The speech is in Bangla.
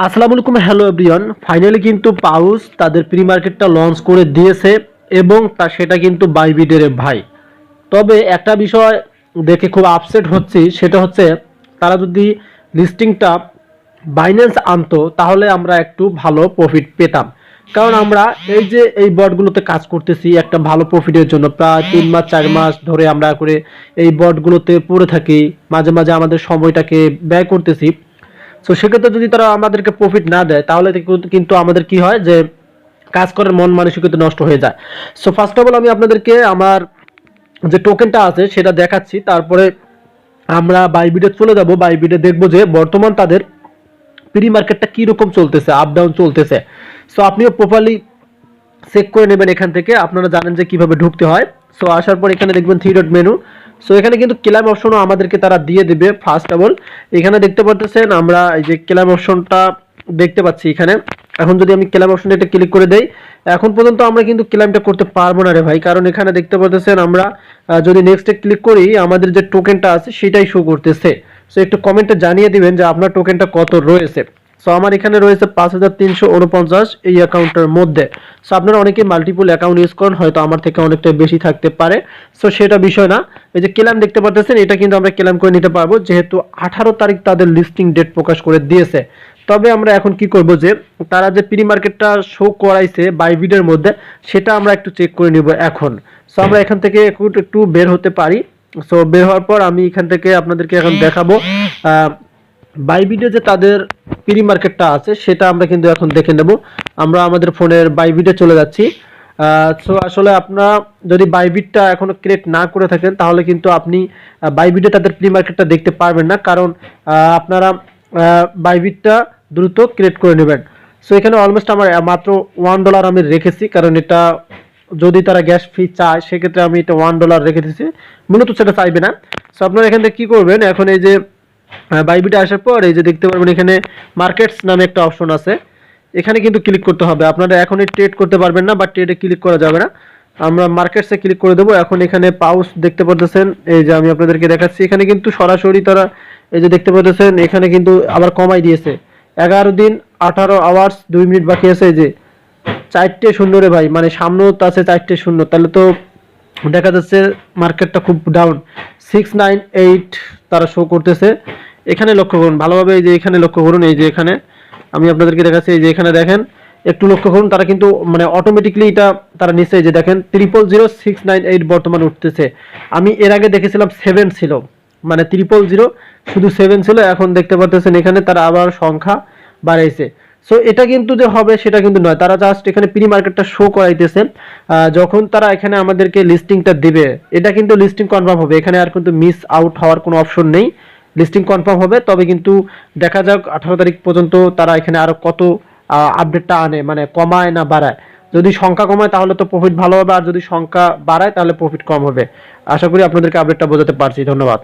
আসসালামু আলাইকুম, হ্যালো এভরিওয়ান। ফাইনালি কিন্তু পাউস তাদের প্রি মার্কেটটা লঞ্চ করে দিয়েছে এবং সেটা কিন্তু বাইবিটের ভাই। তবে একটা বিষয় দেখে খুব আপসেট হচ্ছি, সেটা হচ্ছে তারা যদি লিস্টিংটা বাইন্যান্স আনতো তাহলে আমরা একটু ভালো প্রফিট পেতাম। কারণ আমরা এই যে এই বটগুলোতে কাজ করতেছি একটা ভালো প্রফিটের জন্য, প্রায় 3 মাস 4 মাস ধরে আমরা করে এই বটগুলোতে পড়ে থাকি, মাঝে মাঝে আমাদের সময়টাকে ব্যয় করতেছি। সো সেক্ষেত্রে যদি তারা আমাদেরকে প্রফিট না দেয় তাহলে কিন্তু আমাদের কি হয় যে কাজ করার মন মানসিকতা নষ্ট হয়ে যায়। সো ফার্স্ট অফ অল আমি আপনাদেরকে আমার যে টোকেনটা আছে সেটা দেখাচ্ছি, তারপরে আমরা বাইবিটে চলে যাব। বাইবিটে দেখবো যে বর্তমান তাদের প্রি মার্কেটটা কিরকম চলতেছে, আপ ডাউন চলতেছে। সো আপনিও প্রপারলি চেক করে নেবেন এখান থেকে, আপনারা জানেন যে কিভাবে ঢুকতে হয়। সো আসার পর এখানে দেখবেন 3 ডট মেনু। সো এখানে কিন্তু ক্লেম অপশনও আমাদেরকে তারা দিয়ে দিবে। ফার্স্ট অফ অল এখানে দেখতে পাচ্ছেন আমরা এই যে ক্লেম অপশনটা দেখতে পাচ্ছি এখানে। এখন যদি আমি ক্লেম অপশনে এটা ক্লিক করে দেই, এখন পর্যন্ত আমরা কিন্তু ক্লেমটা করতে পারবো না রে ভাই, কারণ এখানে দেখতে পাচ্ছেন আমরা যদি নেক্সটে ক্লিক করি আমাদের যে টোকেনটা আছে সেটাই শো করতেছে। সো একটু কমেন্টে জানিয়ে দিবেন যে আপনার টোকেনটা কত রয়েছে। সো আমার এখানে রয়েছে 5349 এই অ্যাকাউন্টের মধ্যে। সো আপনারা অনেকেই মাল্টিপল অ্যাকাউন্ট ইউজ করেন, হয়তো আমার থেকে অনেকটা বেশি থাকতে পারে। সো সেটা বিষয় না। এই যে ক্লেম দেখতে পাচ্ছেন এটা কিন্তু আমরা ক্লেম করে নিতে পারবো, যেহেতু 18 তারিখ তাদের লিস্টিং ডেট প্রকাশ করে দিয়েছে। তবে আমরা এখন কি করব যে তারা যে প্রি মার্কেটটা শো করাইছে বাইবিটের মধ্যে সেটা আমরা একটু চেক করে নিব এখন। সো আমরা এখান থেকে একটু বের হতে পারি। সো বের হওয়ার পর আমি এখান থেকে আপনাদেরকে এখন দেখাবো বাইবিটে যে তাদের প্রি মার্কেটটা আছে সেটা আমরা কিন্তু এখন দেখে নেব। আমরা আমাদের ফোনের বাইবিটে চলে যাচ্ছি। সো আসলে আপনারা যদি বাইবিটটা এখনো ক্রিয়েট না করে থাকেন তাহলে কিন্তু আপনি বাইবিটে তাদের প্রি মার্কেটটা দেখতে পারবেন না, কারণ আপনারা বাইবিটটা দ্রুত ক্রিয়েট করে নেবেন। সো এখানে অলমোস্ট আমার মাত্র $1 আমি রেখেছি, কারণ এটা যদি তারা গ্যাস ফি চায় সেক্ষেত্রে আমি এটা $1 রেখে দিচ্ছি, মূলত সেটা চাইবে না। সো আপনারা এখান থেকে কি করবেন, এখন এই যে বাইবিটে আসার পর এই যে দেখতে পারবেন এখানে মার্কেটস নামে একটা অপশন আছে, এখানে কিন্তু ক্লিক করতে হবে। আপনারা এখন ট্রেড করতে পারবেন না বা ট্রেডে ক্লিক করা যাবে না। আমরা মার্কেটসে ক্লিক করে দেবো। এখন এখানে পাউস দেখতে পাচ্ছেন, এই যে আমি আপনাদেরকে দেখাচ্ছি এখানে কিন্তু সরাসরি তারা এই যে দেখতে পাচ্ছেন এখানে কিন্তু আবার কমাই দিয়েছে। 11 দিন 18 আওয়ার্স 2 মিনিট বাকি আছে। এই যে 4-0 রে ভাই, মানে সামনেও তো আছে 4-0, তাহলে তো দেখা যাচ্ছে মার্কেটটা খুব ডাউন। 698 তারা শো করতেছে। এখানে লক্ষ্য করুন ভালোভাবে, এই যে এখানে লক্ষ্য করুন, এই যে এখানে আমি আপনাদেরকে দেখাচ্ছি, এই যে এখানে দেখেন একটু লক্ষ্য করুন, তারা কিন্তু মানে অটোমেটিকলি এটা তারা নিচে যে দেখেন 000698 বর্তমানে উঠতেছে। আমি এর আগে দেখেছিলাম 7 ছিল, মানে 000 শুধু 7 ছিল, এখন দেখতে পাচ্ছেন এখানে তারা আবার সংখ্যা বাড়াইছে। সো এটা কিন্তু যে হবে সেটা কিন্তু নয়, তারা জাস্ট এখানে প্রি মার্কেটটা শো করাইতেছে। যখন তারা এখানে আমাদেরকে লিস্টিংটা দিবে এটা কিন্তু লিস্টিং কনফার্ম হবে, এখানে আর কিন্তু মিস আউট হওয়ার কোনো অপশন নেই, লিস্টিং কনফার্ম হবে। তবে কিন্তু দেখা যাক 18 তারিখ পর্যন্ত তারা এখানে আরো কত আপডেটটা আনে, মানে কমায় না বাড়ায়। যদি সংখ্যা কমায় তাহলে তো প্রফিট ভালো হবে, আর যদি সংখ্যা বাড়ায় তাহলে প্রফিট কম হবে। আশা করি আপনাদেরকে আপডেটটা বোঝাতে পারছি। ধন্যবাদ।